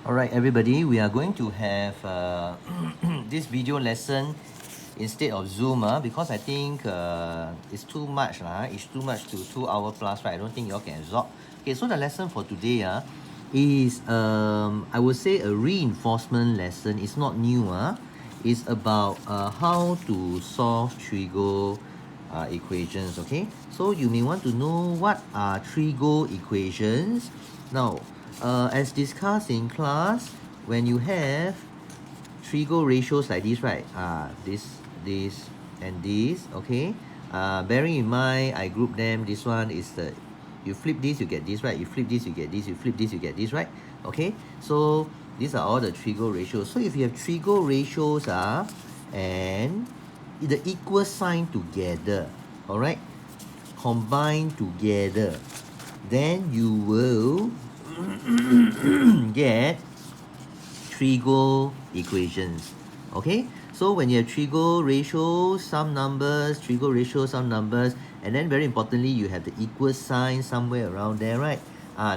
Alright everybody, we are going to have this video lesson instead of Zoom because I think it's too much it's too much to 2 hour plus, right? I don't think you all can absorb. Okay, so the lesson for today is I would say a reinforcement lesson. It's not new It's about how to solve trigo equations. Okay, so you may want to know what are trigo equations. Now as discussed in class, when you have trigo ratios like this, right? This and this, okay? Bearing in mind, I group them. This one is the, you flip this, you get this, right? You flip this, you get this. You flip this, you get this, right? Okay? So these are all the trigo ratios. So if you have trigo ratios and the equal sign together, all right? Combine together, then you will get trigo equations. Okay, so when you have trigo ratios, some numbers, trigo ratios, some numbers, and then very importantly, you have the equal sign somewhere around there, right?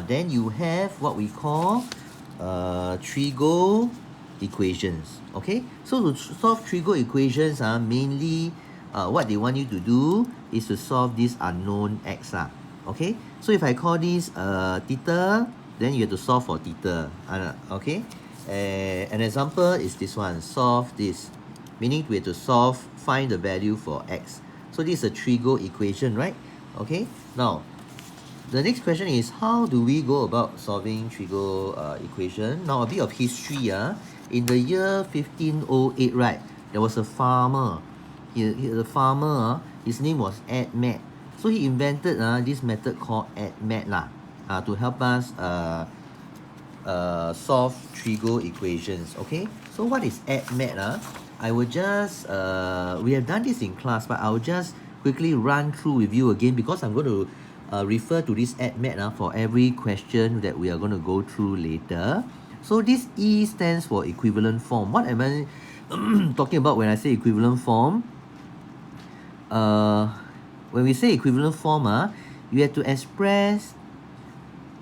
Then you have what we call trigo equations. Okay, so to solve trigo equations, mainly what they want you to do is to solve this unknown x. Okay, so if I call this theta, then you have to solve for theta. Okay, an example is this one, solve this, meaning we have to find the value for x. So this is a trigo equation, right? Okay, now the next question is, how do we go about solving trigo equation? Now a bit of history. In the year 1508, right, there was a farmer. The farmer, his name was AddMath. So he invented this method called AddMath to help us solve trigo equations. Okay, so what is AddMath? I will just we have done this in class, but I will just quickly run through with you again, because I'm going to refer to this AddMath for every question that we are going to go through later. So this E stands for equivalent form. What am I talking about when I say equivalent form? When we say equivalent form, you have to express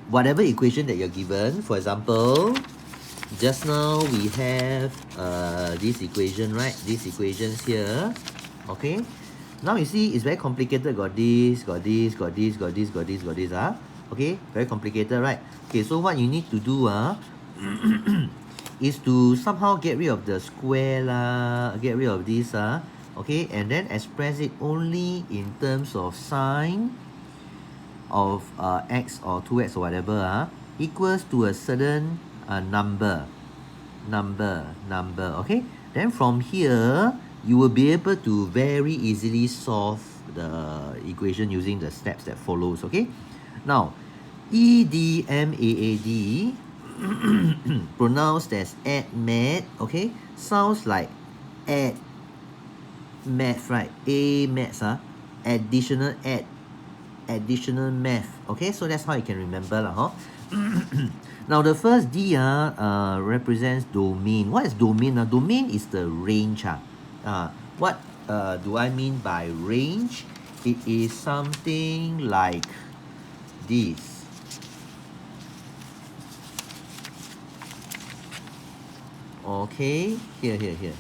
whatever equation that you're given. For example, just now we have this equation, right? These equations here. Okay, now you see it's very complicated. Got this, got this, got this, got this, got this, got this. Okay, very complicated, right? Okay, so what you need to do is to somehow get rid of the square get rid of this okay, and then express it only in terms of sign of x or 2x or whatever equals to a certain number. Okay, then from here you will be able to very easily solve the equation using the steps that follows. Okay, now EDMAAD pronounced as AddMath. Okay, sounds like add math, right? A maths additional math. Okay, so that's how you can remember Now the first D represents domain. What is domain? Domain is the range. What do I mean by range? It is something like this. Okay, here.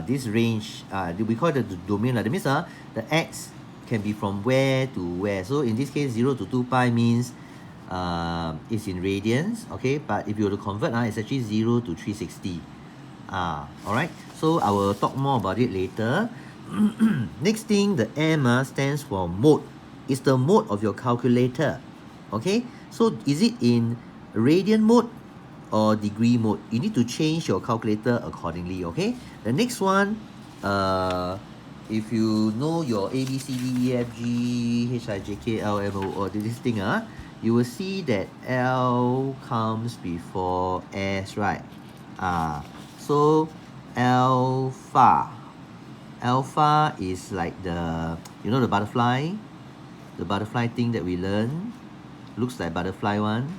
This range, we call it the domain. That means the x can be from where to where. So in this case, 0 to 2 pi means it's in radians. Okay, but if you were to convert, it's actually 0 to 360. Alright, so I will talk more about it later. Next thing, the M stands for mode. It's the mode of your calculator. Okay, so is it in radian mode or degree mode? You need to change your calculator accordingly. Okay, the next one, if you know your A, B, C, D, E, F, G, H, I, J, K, L, M, O, or this thing, you will see that L comes before S, right? So alpha is like the, you know, the butterfly thing that we learn, looks like butterfly one.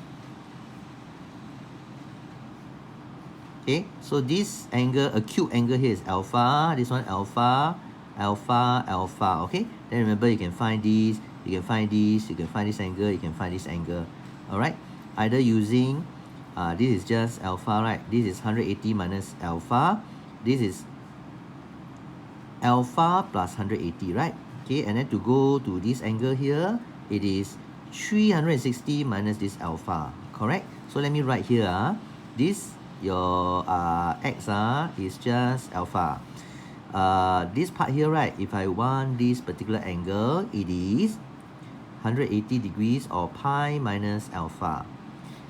Okay, so this angle, acute angle here is alpha. This one alpha. Okay, then remember you can find this, you can find this angle, you can find this angle. All right, either using This is just alpha, right? This is 180 minus alpha. This is alpha plus 180, right? Okay, and then to go to this angle here, it is 360 minus this alpha, correct? So let me write here, this, your x is just alpha. This part here, right, if I want this particular angle, it is 180 degrees or pi minus alpha.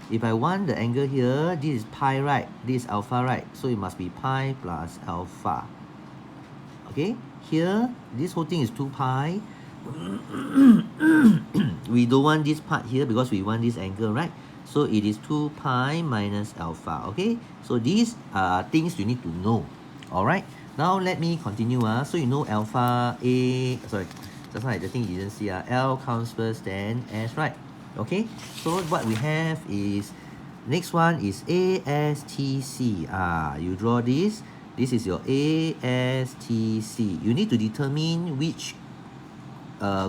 If I want the angle here, this is pi, right? This is alpha, right? So it must be pi plus alpha. Okay, here, this whole thing is 2 pi. We don't want this part here because we want this angle, right? So it is 2 pi minus alpha, okay? So these are things you need to know, all right? Now let me continue. So you know alpha, A, sorry, just like the thing you didn't see. L comes first, then S, right? Okay, so what we have is, next one is ASTC. You draw this. This is your ASTC. You need to determine which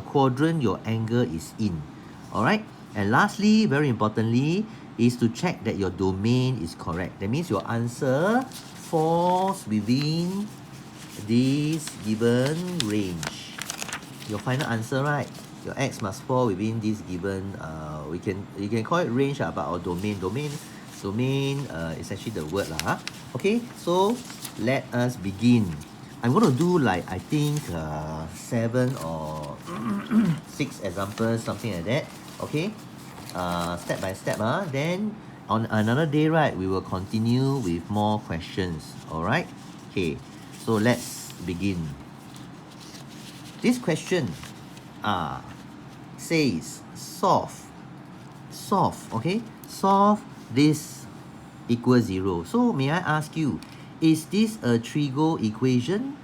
quadrant your angle is in. Alright? And lastly, very importantly, is to check that your domain is correct. That means your answer falls within this given range. Your final answer, right? Your x must fall within this given, you can call it range, but our domain is actually the word lah. Okay, so let us begin. I'm going to do like, I think 7 or 6 examples, something like that. Okay, step by step. Then on another day, right, we will continue with more questions. All right. Okay, so let's begin. This question says solve, okay, solve this equals 0. So may I ask you, is this a trigo equation?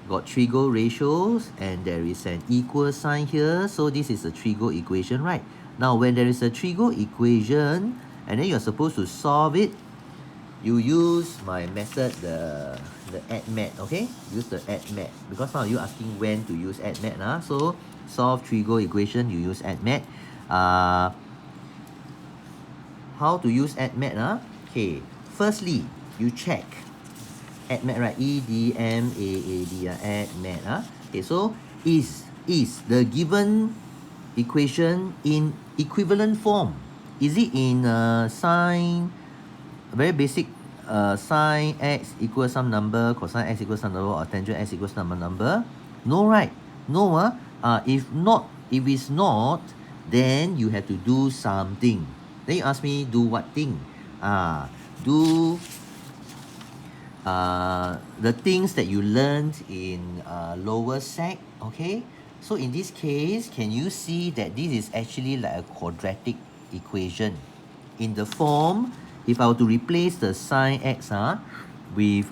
Got trigo ratios and there is an equal sign here, so this is a trigo equation, right? Now when there is a trigo equation and then you're supposed to solve it, you use my method, the add-mat, okay? Use the add-mat, because now you're asking when to use add-mat. So solve trigo equation, you use add-mat. How to use add-mat? Okay, firstly, you check add-mat, right? EDMAAD, add-mat. Okay, so is the given equation in equivalent form? Is it in sine, very basic, sine x equals some number, cosine x equals some number, or tangent x equals some number? No, right? No. If it's not, then you have to do something. Then you ask me, do what thing? Do the things that you learned in lower sec, okay? So in this case, can you see that this is actually like a quadratic equation? In the form, if I were to replace the sine x with,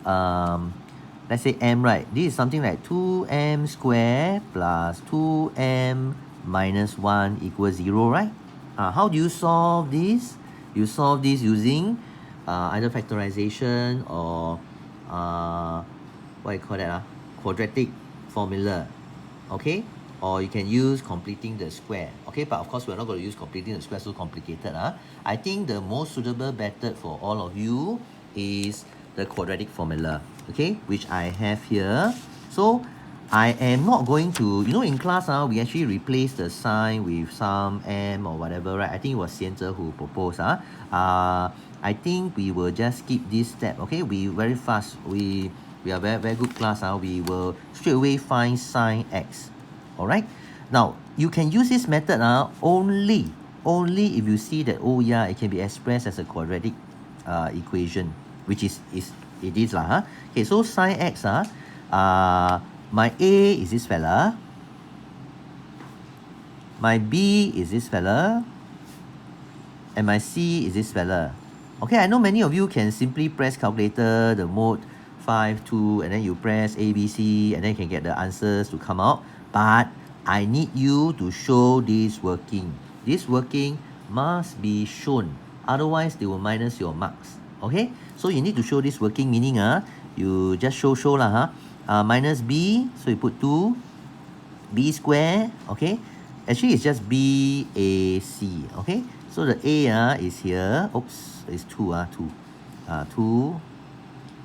let's say m, right? This is something like 2m squared plus 2m minus 1 equals 0, right? How do you solve this? You solve this using either factorization or what you call that? Quadratic formula, okay? Or you can use completing the square, okay? But of course, we're not going to use completing the square, so complicated. I think the most suitable method for all of you is the quadratic formula, okay? Which I have here. So I am not going to, in class, we actually replace the sign with some m or whatever, right? I think it was Xianzhe who proposed. I think we will just skip this step, okay? We very fast. We are very, very good class. We will straight away find sine x. All right. Now you can use this method only if you see that, oh yeah, it can be expressed as a quadratic equation, which it is lah. Okay, so sine x my A is this fella, my B is this fella, and my C is this fella. Okay, I know many of you can simply press calculator, the mode 5, 2, and then you press A, B, C, and then you can get the answers to come out. But I need you to show this working. This working must be shown. Otherwise, they will minus your marks. Okay? So you need to show this working, meaning you just show lah. Minus B, so you put 2. B square, okay? Actually, it's just BAC, okay? So the A is here. Oops, it's 2. 2.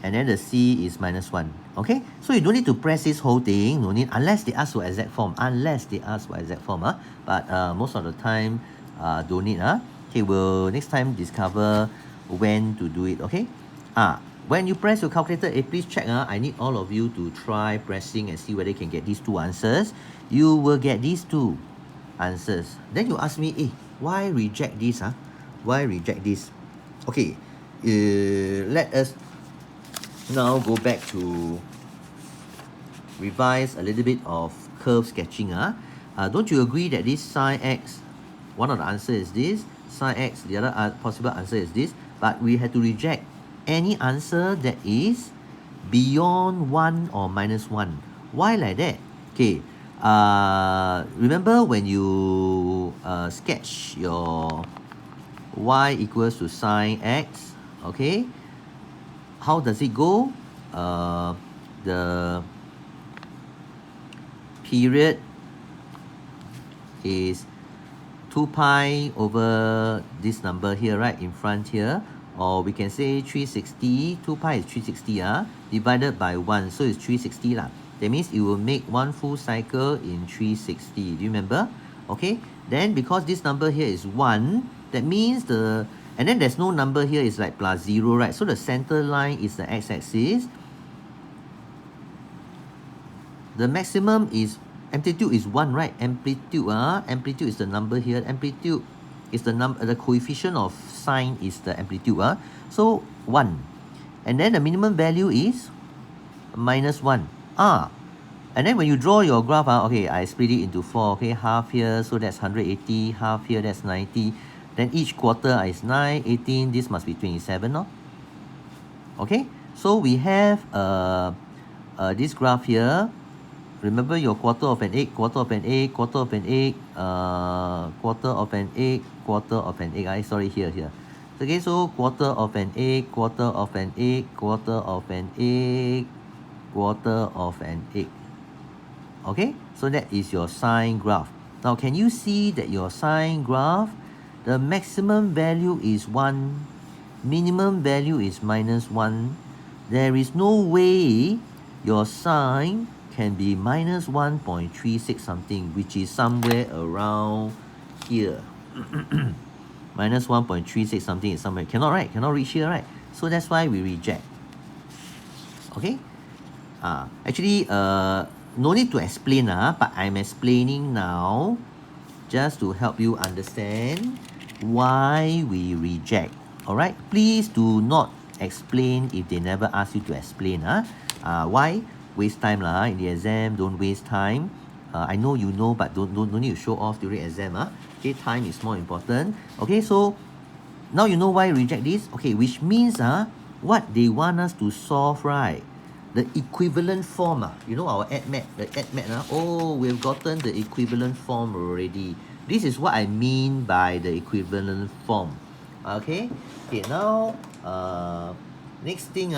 And then the C is -1. Okay, so you don't need to press this whole thing. No need, unless they ask for exact form. But most of the time, don't need. Okay, we'll next time discover when to do it. Okay. When you press your calculator, please check. I need all of you to try pressing and see whether you can get these two answers. You will get these two answers. Then you ask me, why reject this? Why reject this? Okay, let us now go back to revise a little bit of curve sketching. Don't you agree that this sine x, one of the answer is this, sine x, the other possible answer is this, but we had to reject any answer that is beyond 1 or -1. Why like that? Okay, remember when you sketch your y equals to sine x, okay, how does it go? The period is 2 pi over this number here, right, in front here, or we can say 360. 2 pi is 360 divided by 1, so it's 360 lah. That means it will make one full cycle in 360. Do you remember? Okay, then because this number here is 1, that means and then there's no number here, is like +0, right? So the center line is the x-axis. The maximum is, amplitude is 1, right? Amplitude is the number here. Amplitude is the coefficient of sine is the amplitude. So 1. And then the minimum value is -1. And then when you draw your graph, okay, I split it into 4. Okay, half here, so that's 180. Half here, that's 90. Then each quarter is 9, 18. This must be 27, no? Okay, so we have this graph here. Remember your quarter of an egg, quarter of an egg, quarter of an egg, quarter of an egg, quarter of an egg. Sorry, here. Okay, so quarter of an egg, quarter of an egg, quarter of an egg, quarter of an egg. Okay, so that is your sine graph. Now, can you see that your sine graph, the maximum value is 1, minimum value is -1. There is no way your sine can be -1.36 something, which is somewhere around here. -1.36 something is somewhere. Cannot, right? Cannot reach here, right? So that's why we reject. Okay? Actually, no need to explain, but I'm explaining now just to help you understand why we reject. Alright? Please do not explain if they never ask you to explain. Why? Waste time in the exam. Don't waste time. I know you know, but don't need to show off during exam. Okay, time is more important. Okay, so now you know why reject this. Okay, which means what they want us to solve, right? The equivalent form. You know our AddMath, oh, we've gotten the equivalent form already. This is what I mean by the equivalent form. Okay, now next thing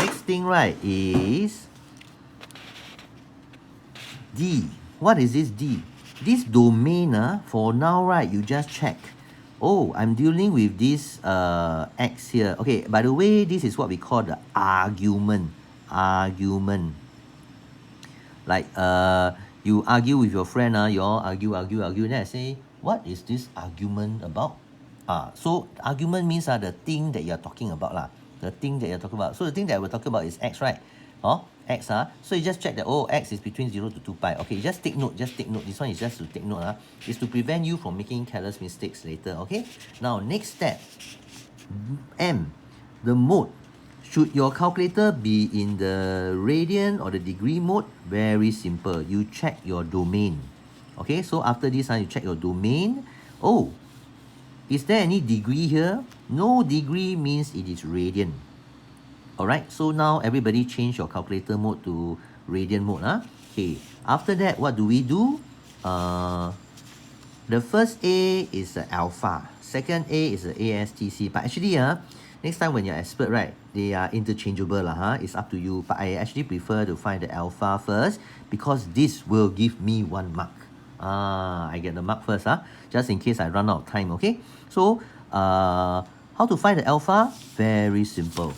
next thing, right, is D. What is this D? This domain, for now, right, you just check. Oh, I'm dealing with this X here. Okay, by the way, this is what we call the argument. Like you argue with your friend, you all argue. Then I say, what is this argument about? So argument means the thing that you're talking about. The thing that you're talking about. So the thing that we're talking about is X, right? X. So you just check that, X is between 0 to 2 pi. Okay, just take note. This one is just to take note. It's to prevent you from making careless mistakes later. Okay, now next step, M, the mode. Should your calculator be in the radian or the degree mode? Very simple. You check your domain. Okay, so after this, you check your domain. Is there any degree here? No degree means it is radian. Alright, so now everybody change your calculator mode to radian mode. Okay, after that, what do we do? The first A is the alpha. Second A is the ASTC. But actually, next time when you're expert, right, they are interchangeable. It's up to you. But I actually prefer to find the alpha first because this will give me 1 mark. I get the mark first, just in case I run out of time, okay? So, how to find the alpha? Very simple.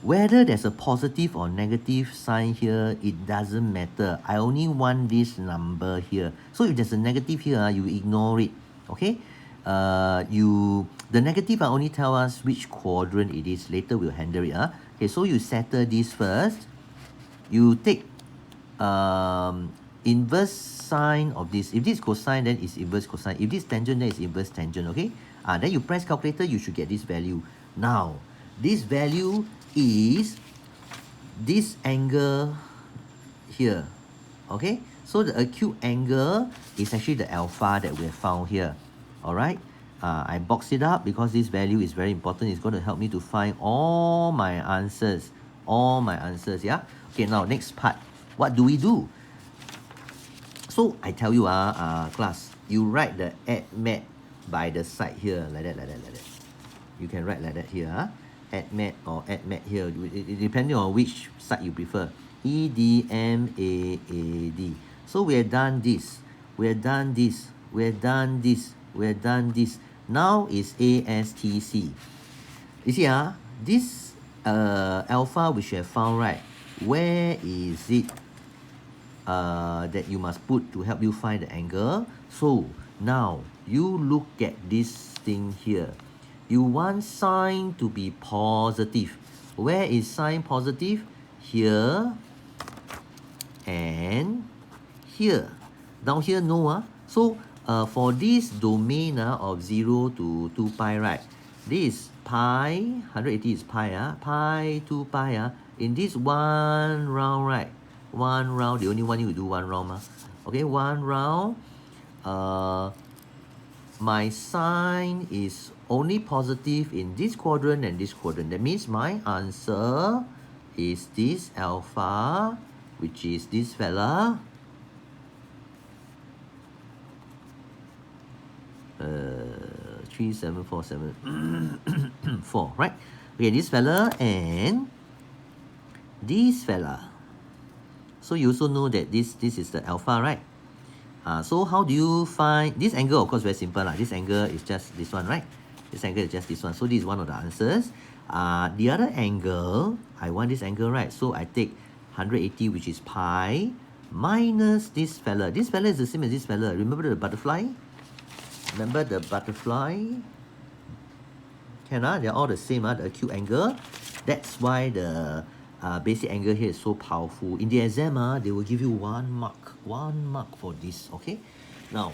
Whether there's a positive or negative sign here, it doesn't matter. I only want this number here. So if there's a negative here, you ignore it, okay? The negative only tell us which quadrant it is. Later we'll handle it. Okay, so you settle this first. You take inverse sine of this. If this is cosine, then it's inverse cosine. If this is tangent, then it's inverse tangent, okay? Then you press calculator, you should get this value. Now, this value is this angle here, okay? So the acute angle is actually the alpha that we have found here, all right? I box it up because this value is very important. It's going to help me to find all my answers, yeah? Okay, now next part, what do we do? So I tell you, class, you write the add mat by the side here, like that. You can write like that here, add mat or add mat here, depending on which side you prefer. EDMAAD. So we have done this. Now is ASTC. You see, this alpha which you have found, right? Where is it that you must put to help you find the angle? So now you look at this thing here. You want sine to be positive. Where is sine positive? Here and here. Down here, no. So for this domain of 0 to 2 pi, right? This is pi, 180 is pi, pi, 2 pi. In this one round, right? One round, they only want you to do one round. Okay, one round. My sine is only positive in this quadrant and this quadrant. That means my answer is this alpha, which is this fella. 3747 right? Okay, this fella and this fella. So you also know that this is the alpha, right? So how do you find this angle? Of course, very simple. This angle is just this one, right? This angle is just this one. So this is one of the answers. The other angle, I want this angle, right? So I take 180, which is pi, minus this fella. This fella is the same as this fella. Remember the butterfly? Remember the butterfly? They're all the same, the acute angle. That's why the basic angle here is so powerful. In the exam, they will give you 1 mark. 1 mark for this, okay? Now,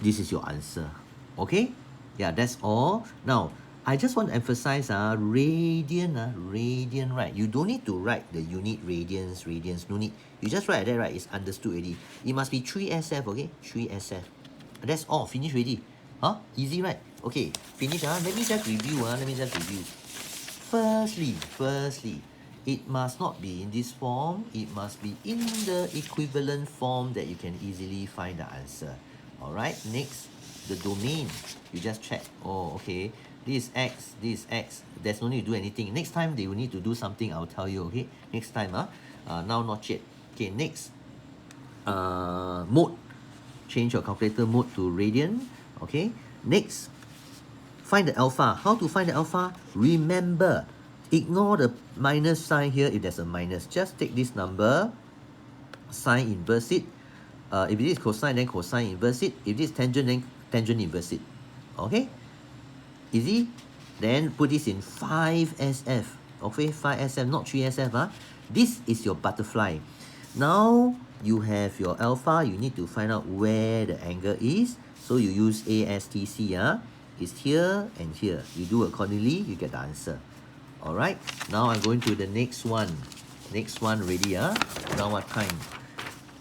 this is your answer, okay? Yeah, that's all. Now, I just want to emphasize, radian, right? You don't need to write the unit radians, no need. You just write that, right? It's understood already. It must be 3 SF, okay? 3 SF. That's all, finish already. Easy, right? Okay, finish. Let me just review. Firstly, it must not be in this form. It must be in the equivalent form that you can easily find the answer. Alright, next, the domain. You just check. Oh, okay. This is X. There's no need to do anything. Next time, they will need to do something. I'll tell you, okay? Next time, now not yet. Okay, next. Mode. Change your calculator mode to radian. Okay, next. Find the alpha. How to find the alpha? Remember, ignore the minus sign here if there's a minus. Just take this number, sine inverse it. If it is cosine, then cosine inverse it. If this is tangent, then tangent inverse it. Okay? Easy? Then put this in 5SF. Okay, 5SF, not 3SF. This is your butterfly. Now, you have your alpha. You need to find out where the angle is. So you use ASTC. It's here and here. You do accordingly, you get the answer. Alright, now I'm going to the next one. Next one ready. Now what time?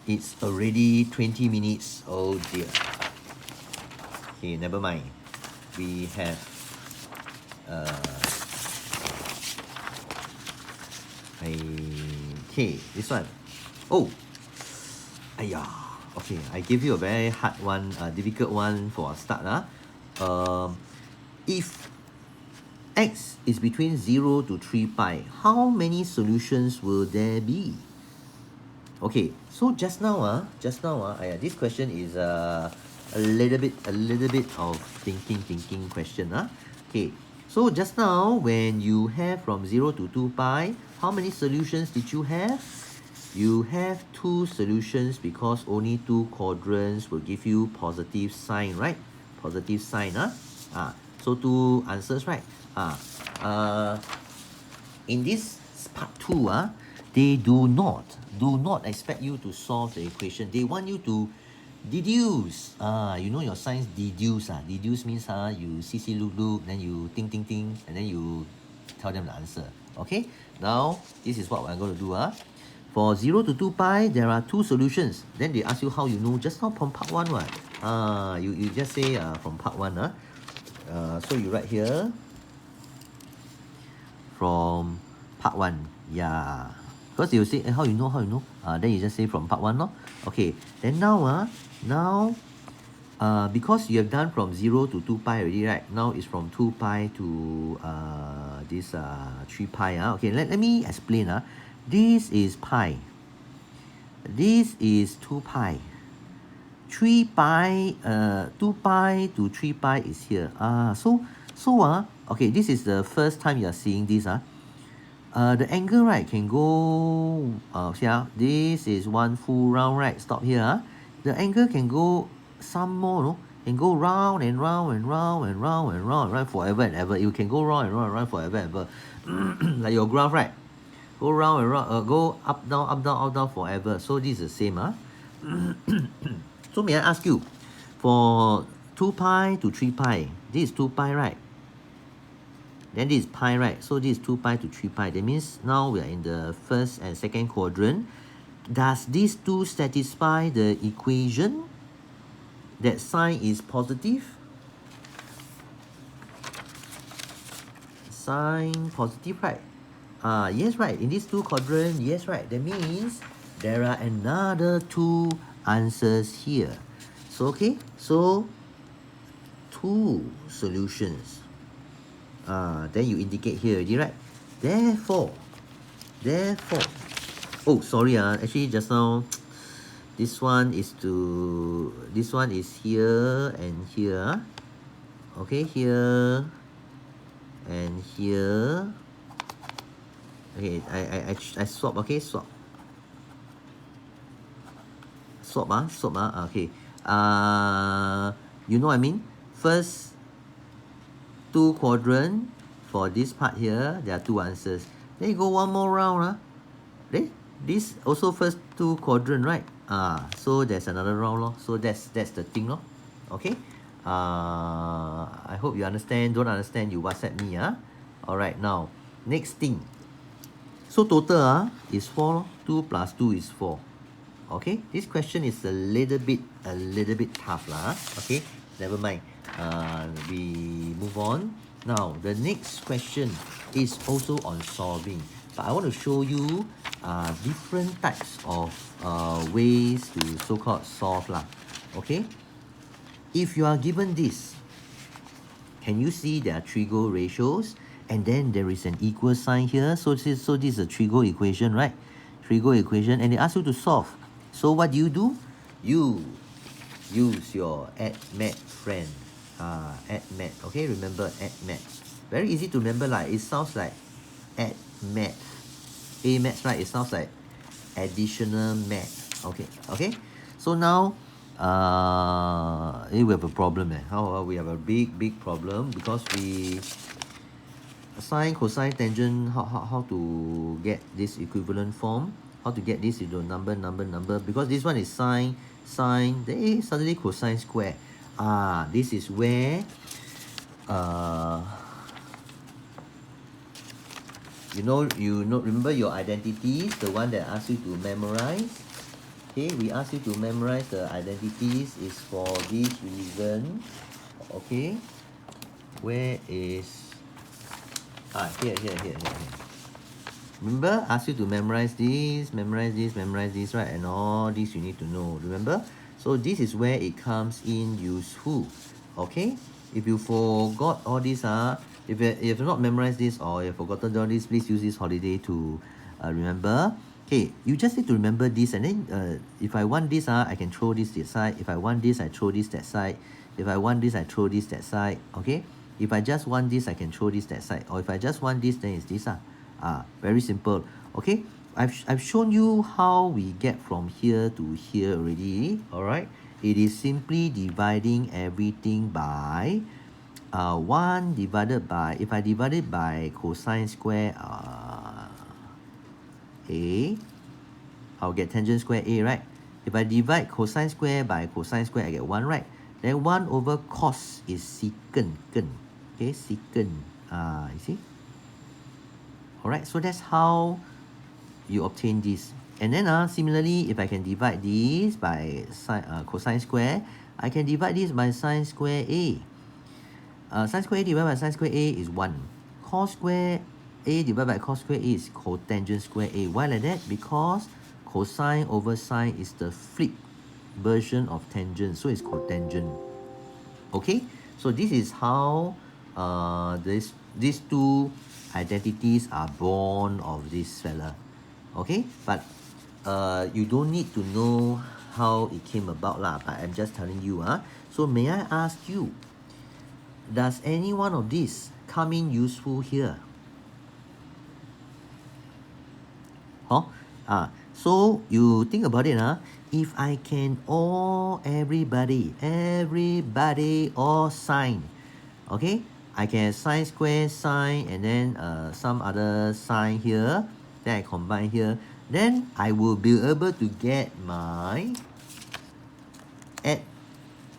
It's already 20 minutes. Oh dear. Okay, never mind. We have okay, this one. Oh, okay, I give you a very hard one, difficult one for a start. If x is between 0 to 3 pi, how many solutions will there be? Okay, so this question is a little bit of thinking question. Okay, so just now when you have from 0 to 2 pi, how many solutions did you have? You have two solutions because only two quadrants will give you positive sign, right? Positive sign, so two answers, right? Uh, in this part 2, they do not expect you to solve the equation. They want you to deduce. You know your science deduce. Deduce means you see look, then you think, and then you tell them the answer. Okay, now this is what I'm going to do. For 0 to 2 pi, there are two solutions. Then they ask you how you know. Just now from part 1, what? You just say from part 1. So you write here from part 1. Yeah. Because you say, how you know, then you just say from part 1, no? Okay. Then now, because you have done from 0 to 2 pi already, right? Now it's from 2 pi to this 3 pi. Okay, let me explain. This is pi. This is 2 pi. 3 pi, 2 pi to 3 pi is here. Okay, this is the first time you are seeing this. The angle, right, can go, see, this is one full round, right? Stop here. The angle can go some more, no? Can go round and round and round and round and round and round forever and ever. You can go round and round and round forever and ever. Like your graph, right? Go round and round, go up, down, up, down, up, down forever. So this is the same. So may I ask you, for 2 pi to 3 pi, this is 2 pi, right? Then this is pi, right? So this is 2 pi to 3 pi. That means now we are in the first and second quadrant. Does these two satisfy the equation that sine is positive? Sine positive, right? Yes, right. In these two quadrants, yes, right. That means there are another two answers here. So, okay. So, two solutions. Then you indicate here already, right? Therefore, oh, sorry, actually just now, this one is here and here. Okay, here and here. Okay, I swap. Okay, swap. Okay. You know what I mean? First two quadrant for this part here, there are two answers. Then you go one more round. This also first two quadrant, right? So there's another round, lor. So that's the thing, lor. Okay. I hope you understand. Don't understand, you WhatsApp me. Alright, now next thing. So total is 4, lor. 2 plus 2 is 4. Okay, this question is a little bit tough lah. Okay, never mind. We move on. Now the next question is also on solving, but I want to show you different types of ways to so-called solve lah. Okay, if you are given this, can you see there are trigo ratios and then there is an equal sign here? So this is a trigo equation, right? Trigo equation, and they ask you to solve. So what do? You use your AddMath friend. AddMath. Okay, remember AddMath. Very easy to remember. It sounds like AddMath. AMath, right? It sounds like additional math. Okay. So now, we have a problem. How we have a big problem because we sine, cosine, tangent. How to get this equivalent form? How to get this into number, because this one is sine, then suddenly cosine square. This is where remember your identities, the one that asks you to memorize. Okay, we ask you to memorize the identities is for this reason. Okay, where is here. Remember, ask you to memorize this, right? And all this you need to know. Remember? So this is where it comes in useful. Okay? If you forgot all this, if you have not memorized this or you have forgotten all this, please use this holiday to remember. Okay, you just need to remember this, and then if I want this, I can throw this side. If I want this, I throw this that side. If I want this, I throw this that side. Okay. If I just want this, I can throw this that side. Or if I just want this, then it's this. Very simple. Okay. I've shown you how we get from here to here already. Alright. It is simply dividing everything by 1 divided by, if I divide it by cosine square A, I'll get tangent square A, right? If I divide cosine square by cosine square, I get 1, right? Then 1 over cos is secant. Okay, secant. You see? Alright, so that's how you obtain this. And then similarly, if I can divide this by cosine square, I can divide this by sine square A. Sine square A divided by sine square A is 1. Cos square A divided by cos square A is cotangent square A. Why like that? Because cosine over sine is the flip version of tangent, so it's cotangent. Okay, so this is how these two identities are born of this fella. Okay, but you don't need to know how it came about lah, but I'm just telling you. So may I ask you, does any one of these come in useful here? So you think about it, if I can everybody all sine, okay, I can sine square sine and then some other sine here, then I combine here, then I will be able to get my at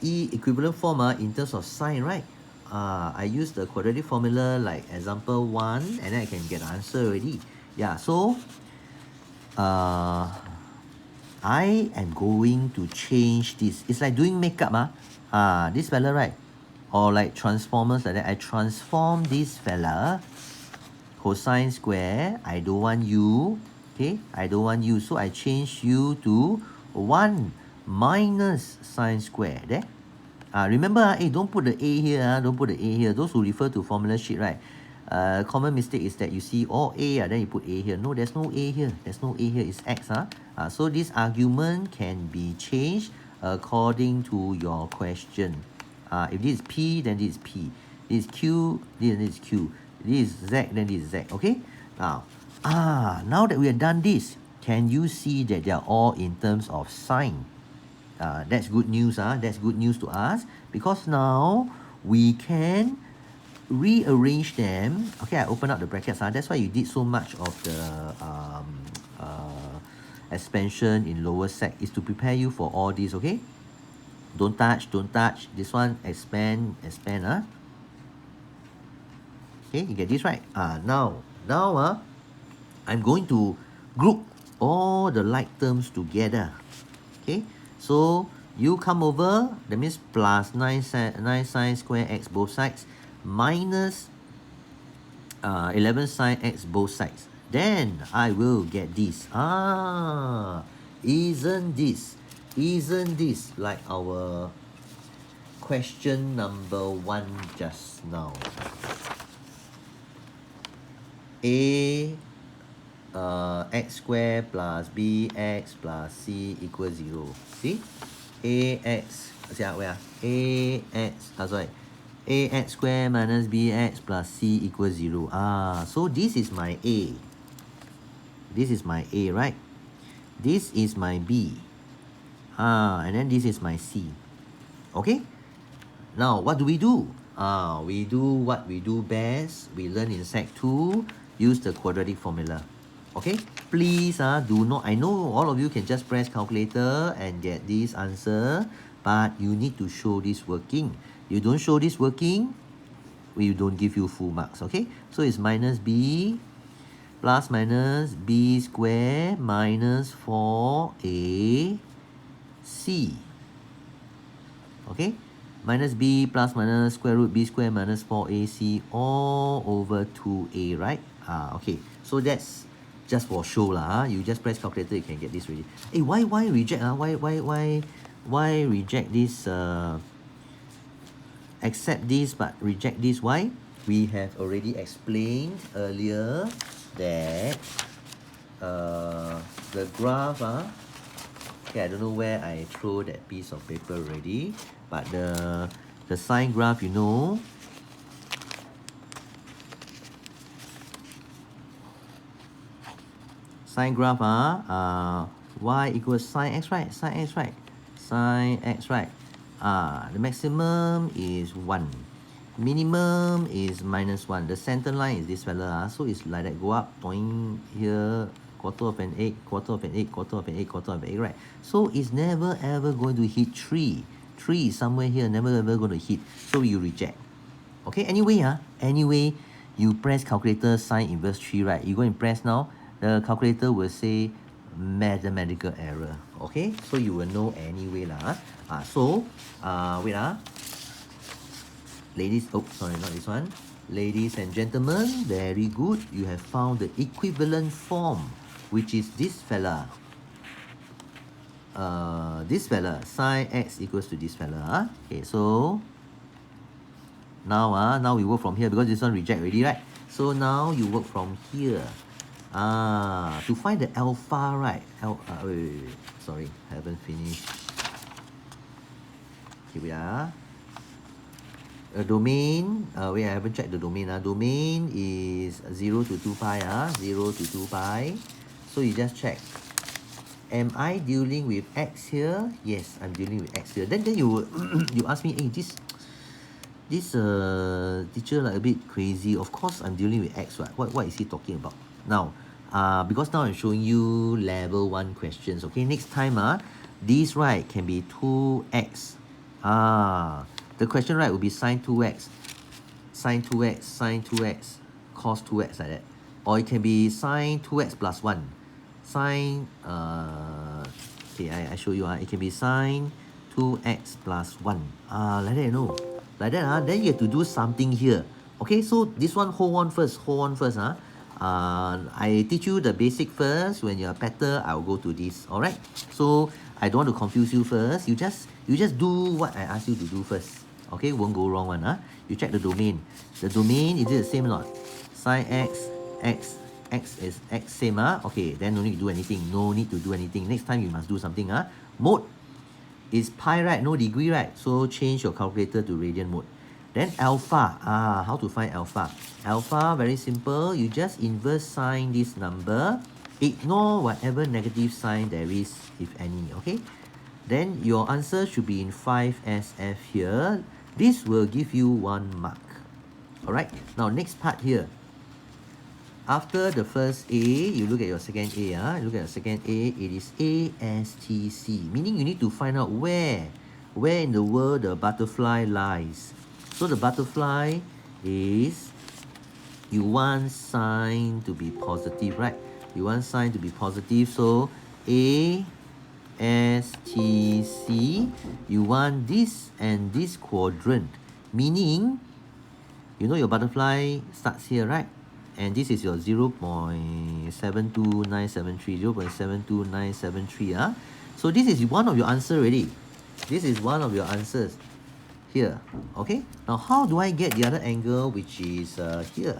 E equivalent form in terms of sine, right? I use the quadratic formula like example 1 and then I can get the answer already. Yeah, so I am going to change this. It's like doing makeup, this fella, right? Or like transformers like that. I transform this fella, cosine square. I don't want u. Okay, I don't want u. So I change u to 1 minus sine square. There. Remember, don't put the a here. Don't put the a here. Those who refer to formula sheet, right? Common mistake is that you see all a, then you put a here. No, there's no a here. There's no a here. It's x. So this argument can be changed according to your question. If this is p, then this is p. This is q, then this is q. This is z, then this is z. Okay. Now that we have done this, can you see that they are all in terms of sine? That's good news. That's good news to us, because now we can rearrange them. Okay, I open up the brackets. That's why you did so much of the expansion in lower sec, is to prepare you for all these. Okay, don't touch. This one expand. Okay, you get this right. Now I'm going to group all the like terms together. Okay, so you come over, that means plus 9 sine square x both sides minus 11 sine x both sides. Then I will get this. Isn't this like our question number 1 just now? A x squared plus bx plus c equals 0. See? Ax, ax squared minus bx plus c equals 0. So this is my a. This is my a, right? This is my b. And then this is my c. Okay? Now, what do? We do what we do best. We learn in Sec 2. Use the quadratic formula. Okay? Please, do not. I know all of you can just press calculator and get this answer, but you need to show this working. You don't show this working, we don't give you full marks. Okay? So it's minus b plus minus b squared minus 4ac. Okay? Minus b plus minus square root b squared minus 4ac all over 2a, right? Okay. So that's just for show lah. You just press calculator, you can get this ready. Hey, why reject? Why reject this? Accept this but reject this. Why? We have already explained earlier that the graph, okay, I don't know where I throw that piece of paper already, but the sine graph, you know, sine graph, y equals sine x, right? Sine x, right? Sine x, right? The maximum is 1. Minimum is -1. The center line is this fella, so it's like that, go up, point here, quarter of an egg, quarter of an egg, quarter of an egg, quarter of an egg, right? So it's never ever going to hit 3. 3 is somewhere here, never ever going to hit. So you reject. Okay, anyway, you press calculator sine inverse 3, right? You go and press now, the calculator will say mathematical error. Okay, so you will know anyway lah. Wait, ladies, oh sorry, not this one. Ladies and gentlemen, very good. You have found the equivalent form, which is this fella. This fella, sine x equals to this fella. Okay, so now we work from here because this one reject already, right? So now you work from here. To find the alpha, right? Wait. Sorry, haven't finished. Here we are. Domain, wait, I haven't checked the domain. Domain is 0 to 2 pi. 0 to 2 pi. So you just check. Am I dealing with x here? Yes, I'm dealing with x here. Then you you ask me, hey, this teacher like a bit crazy. Of course, I'm dealing with x, right? What is he talking about? Now, because now I'm showing you level 1 questions. Okay, next time, this right can be 2x. The question right will be sine 2x, sine 2x, sine 2x, cos 2x like that. Or it can be sine 2x plus 1. Sine, okay, I show you. It can be sine 2x plus 1. Like that, you know. Like that, then you have to do something here. Okay, so this one, hold on first. I teach you the basic first. When you're better, I'll go to this. Alright? So, I don't want to confuse you first. You just do what I ask you to do first. Okay, won't go wrong one. You check the domain. The domain, is it the same or not? Sine x is x same. Okay, then no need to do anything. No need to do anything. Next time you must do something. Mode is pi, right? No degree, right? So change your calculator to radian mode. Then alpha. How to find alpha? Alpha, very simple. You just inverse sign this number. Ignore whatever negative sign there is, if any. Okay? Then your answer should be in 5SF here. This will give you 1 mark. Alright, now next part here. After the first A, you look at your second A. Look at your second A, it is ASTC. Meaning you need to find out where in the world the butterfly lies. So the butterfly is, you want sign to be positive, right? You want sign to be positive, so A, STC, you want this and this quadrant, meaning you know your butterfly starts here, right? And this is your 0.72973, 0.72973. So this is one of your answer already. This is one of your answers here. Okay, now how do I get the other angle, which is here?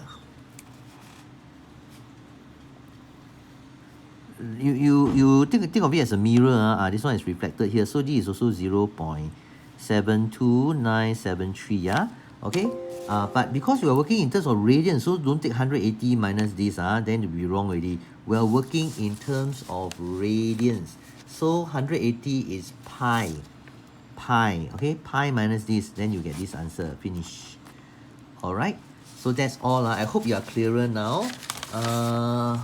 You think of it as a mirror. This one is reflected here, so this is also 0.72973. Okay, but because we are working in terms of radians, so don't take 180 minus this, then it will be wrong already. We are working in terms of radians, so 180 is pi. Okay, pi minus this, then you get this answer. Finish. Alright, so that's all. I hope you are clearer now.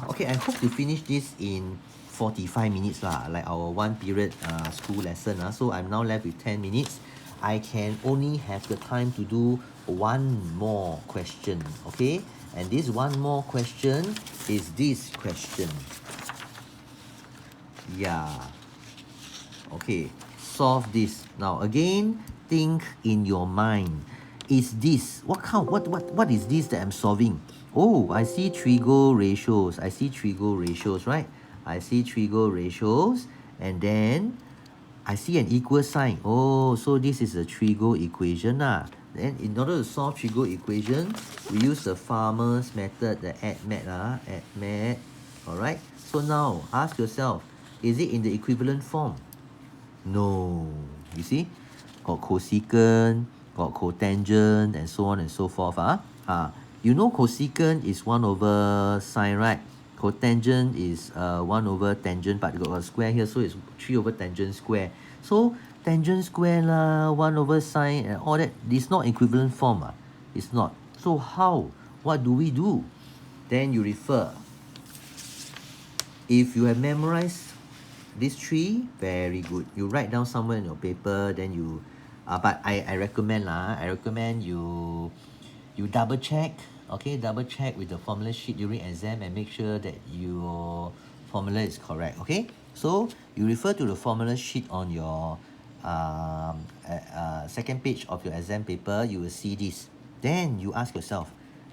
Okay, I hope to finish this in 45 minutes like our 1 period school lesson. So I'm now left with 10 minutes. I can only have the time to do 1 more question. Okay, and this 1 more question is this question. Yeah. Okay, solve this. Now again, think in your mind. Is this, what is this that I'm solving? Oh, I see trigo ratios. Right? I see trigo ratios, and then I see an equal sign. Oh, so this is a trigo equation. Then in order to solve trigo equation, we use the Farmer's method, the add math. Alright, so now ask yourself, is it in the equivalent form? No. You see? Got cosecant, got cotangent, and so on and so forth. You know cosecant is 1 over sine, right? Cotangent is 1 over tangent, but you got a square here, so it's 3 over tangent square. So tangent square lah, 1 over sine, and all that, it's not equivalent form. It's not. So how? What do we do? Then you refer. If you have memorized these 3, very good. You write down somewhere in your paper, then you but I recommend you double check, okay, double check with the formula sheet during exam and make sure that your formula is correct, okay. So you refer to the formula sheet on your second page of your exam paper. You will see this, then you ask yourself,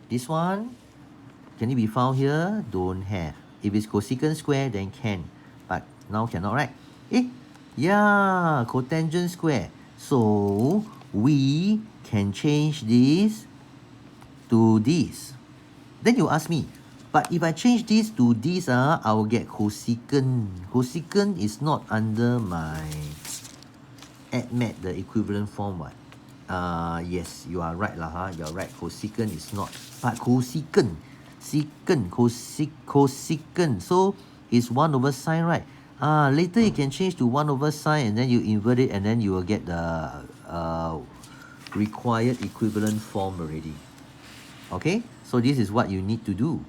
this one, can it be found here? Don't have. If it's cosecant square, then can, but now cannot, right? Yeah, cotangent square. So we can change this to this. Then you ask me, but if I change this to this, I will get cosecant. Cosecant is not under my ADMAT, the equivalent form, what? Yes, you are right lah, you're right. Cosecant is not, but cosecant, cosecant. So it's 1 over sine, right? Later you can change to 1 over sine, and then you invert it, and then you will get the required equivalent form already. Okay, so this is what you need to do.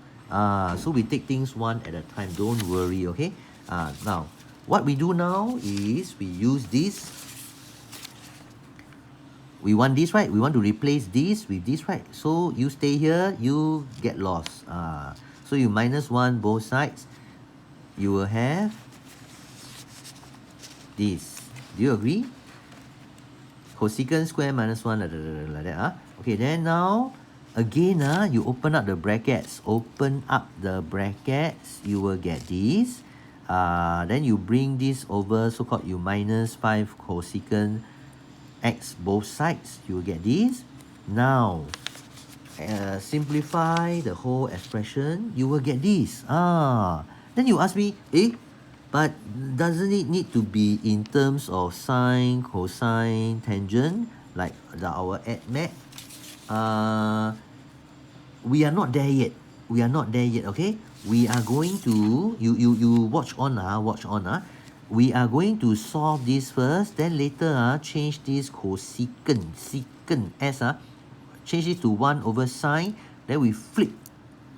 So we take things one at a time. Don't worry. Okay. Now, what we do now is we use this. We want this, right? We want to replace this with this, right? So you stay here, you get lost. So you minus 1 both sides. You will have this. Do you agree? Cosecant square minus 1 like that. Okay, then now again, you open up the brackets. Open up the brackets. You will get this. Then you bring this over, so-called you minus 5 cosecant x both sides. You will get this. Now, simplify the whole expression. You will get this. Then you ask me, but doesn't it need to be in terms of sine, cosine, tangent, like our ADMAT? We are not there yet. We are not there yet, okay? We are going to, you watch on, we are going to solve this first, then later change this cosecant, secant s, change it to 1 over sine, then we flip.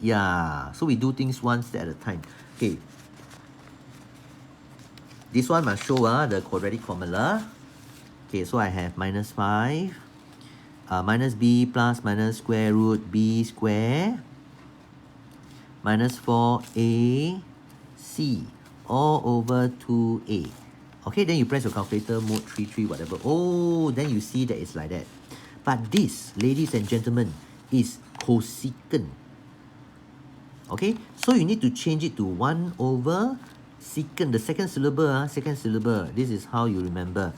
Yeah, so we do things one step at a time. Okay. This one must show the quadratic formula. Okay, so I have minus 5. Minus b plus minus square root b square minus 4ac all over 2a. Okay, then you press your calculator, mode 33, whatever. Oh, then you see that it's like that. But this, ladies and gentlemen, is cosecant. Okay, so you need to change it to 1 over secant, the second syllable, This is how you remember.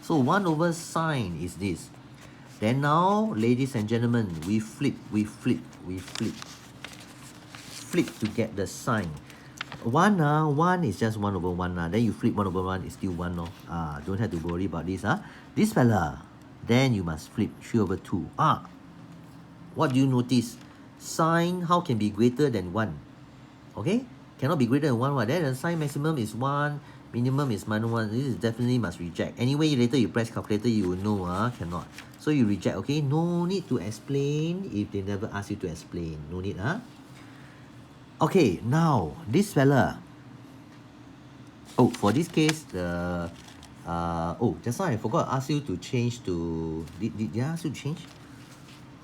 So 1 over sine is this. Then now, ladies and gentlemen, we flip. Flip to get the sine. 1 is just 1 over 1 Then you flip 1 over 1 is still 1 Don't have to worry about this This fella, then you must flip 3 over 2 What do you notice? Sine, how can be greater than 1? Okay, cannot be greater than 1 Then the sine maximum is 1, minimum is minus 1. This is definitely must reject. Anyway, later you press calculator, you will know cannot. So you reject, okay? No need to explain if they never ask you to explain. No need, Okay, now this fella. Oh, for this case, the just now I forgot to ask you to change to. Did I ask you to change?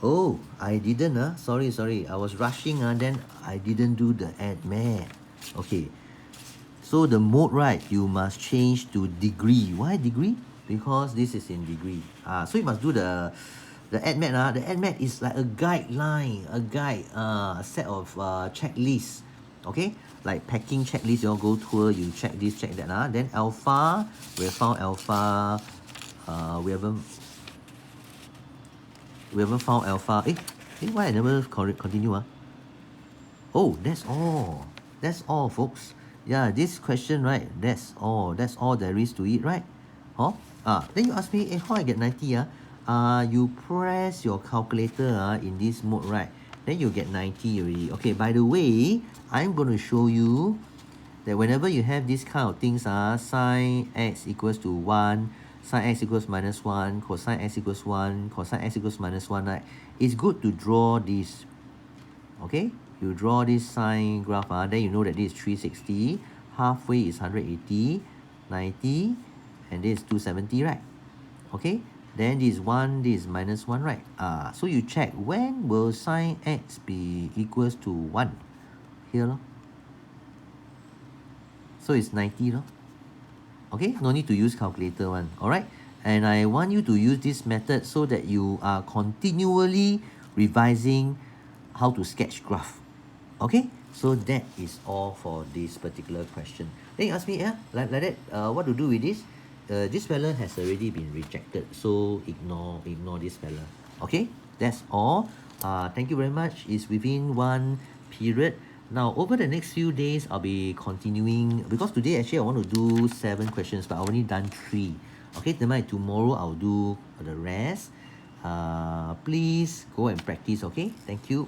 Oh, I didn't. Sorry. I was rushing. Then I didn't do the ADMAT. Okay. So the mode, right? You must change to degree. Why degree? Because this is in degree. So you must do the ADMAT. The ADMAT is like a guideline, a set of checklists. Okay, like packing checklist. You all go tour, you check this, check that. Then alpha, we have found alpha. We haven't found alpha. Why I never continue? Oh, that's all. That's all, folks. Yeah, this question, right? That's all. That's all there is to it, right? Huh? Then you ask me, how I get 90? You press your calculator in this mode, right? Then you get 90 already. Okay, by the way, I'm going to show you that whenever you have this kind of things, sine x equals to 1, sine x equals minus 1, cosine x equals 1, cosine x equals minus 1, right? It's good to draw this. Okay, you draw this sine graph, then you know that this is 360, halfway is 180, 90, and this is 270, right? Okay, then this is 1, this is minus 1, right? So you check, when will sine x be equals to 1? Here, lor. So it's 90, lor. Okay, no need to use calculator one, alright? And I want you to use this method so that you are continually revising how to sketch graph. Okay, so that is all for this particular question. Then you ask me, like that, what to do with this? This fella has already been rejected, so ignore this fella. Okay, that's all. Thank you very much. It's within one period. Now, over the next few days, I'll be continuing because today actually I want to do 7 questions, but I've only done 3. Okay, tomorrow I'll do the rest. Please go and practice. Okay, thank you.